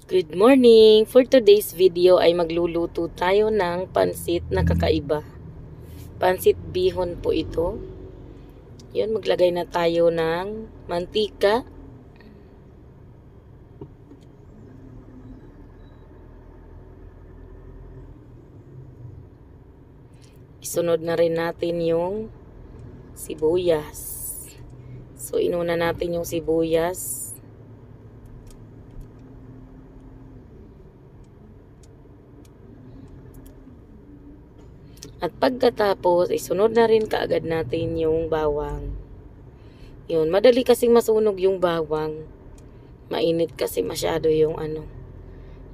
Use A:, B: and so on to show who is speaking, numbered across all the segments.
A: Good morning! For today's video ay magluluto tayo ng pansit na kakaiba. Pansit bihon po ito. Yun, maglagay na tayo ng mantika. Isunod na rin natin yung sibuyas. So, inuna natin yung sibuyas. At pagkatapos, isunod na rin kaagad natin yung bawang. Yun, madali kasing masunog yung bawang. Mainit kasi masyado yung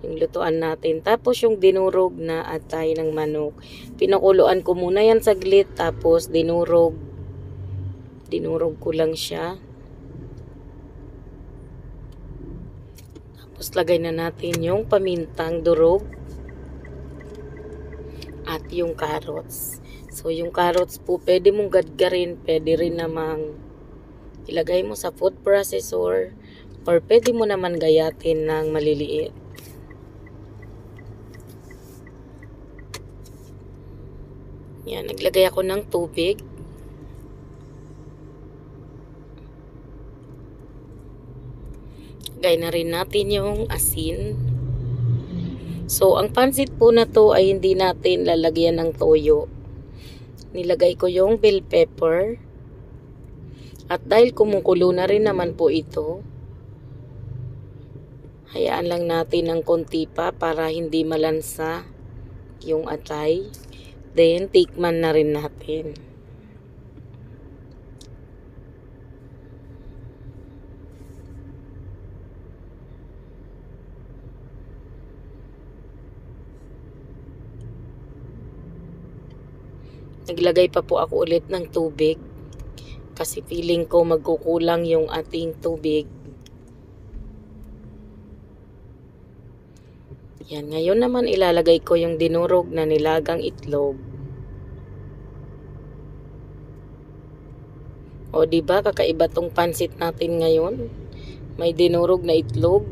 A: yung lutuan natin. Tapos yung dinurog na atay ng manok. Pinakuluan ko muna yan saglit, tapos dinurog. Dinurog ko lang siya. Tapos lagay na natin yung pamintang durog. At yung carrots. So, yung carrots po, pwede mong gadgarin, pwede rin namang ilagay mo sa food processor, or pwede mo naman gayatin ng maliliit. Yan, naglagay ako ng tubig. Lagay na rin natin yung asin. So, ang pansit po na to ay hindi natin lalagyan ng toyo. Nilagay ko yung bell pepper. At dahil kumukulo na rin naman po ito, hayaan lang natin ng konti pa para hindi malansa yung atay. Then, tikman na rin natin. Naglagay pa po ako ulit ng tubig kasi feeling ko magkukulang yung ating tubig. Yan, ngayon naman ilalagay ko yung dinurog na nilagang itlog. O diba kakaiba tong pansit natin ngayon? May dinurog na itlog.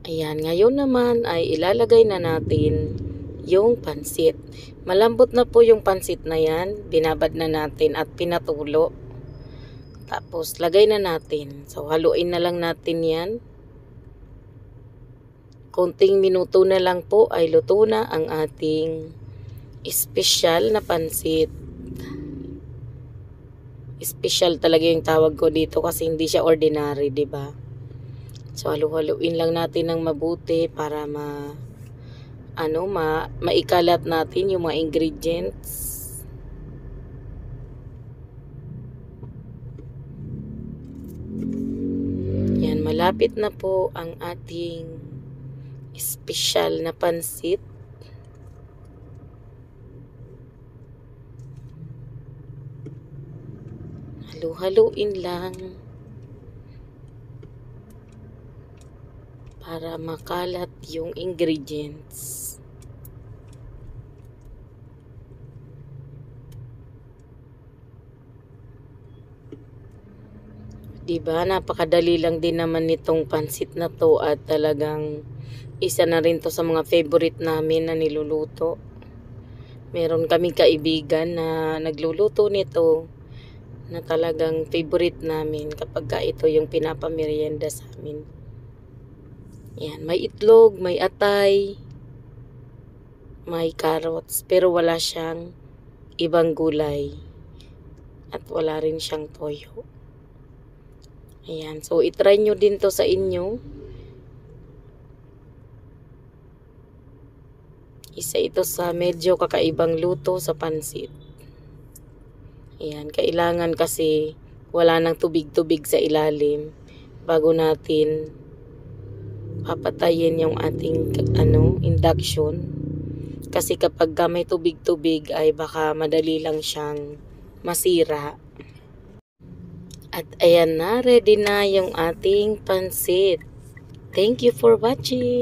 A: Ayan, ngayon naman ay ilalagay na natin yung pansit. Malambot na po yung pansit na yan. Binabad na natin at pinatulo. Tapos, lagay na natin. So, haluin na lang natin yan. Konting minuto na lang po ay luto na ang ating espesyal na pansit. Espesyal talaga yung tawag ko dito kasi hindi siya ordinary, diba? So, halu-haluin lang natin ng mabuti para maikalat natin yung mga ingredients. Yan, malapit na po ang ating espesyal na pansit. Halu-haluin lang para makalat yung ingredients. Diba? Napakadali lang din naman nitong pansit na to at talagang isa na rin to sa mga favorite namin na niluluto. Meron kaming kaibigan na nagluluto nito na talagang favorite namin kapag ito yung pinapamerienda sa amin. Yan, may itlog, may atay, may carrots, pero wala siyang ibang gulay. At wala rin siyang toyo. Ayan, so itry nyo din to sa inyo. Isa ito sa medyo kakaibang luto sa pansit. Ayan, kailangan kasi wala nang tubig-tubig sa ilalim bago natin papatayin yung ating induction. Kasi kapag may tubig-tubig ay baka madali lang siyang masira. At ayan na, ready na yung ating pansit. Thank you for watching.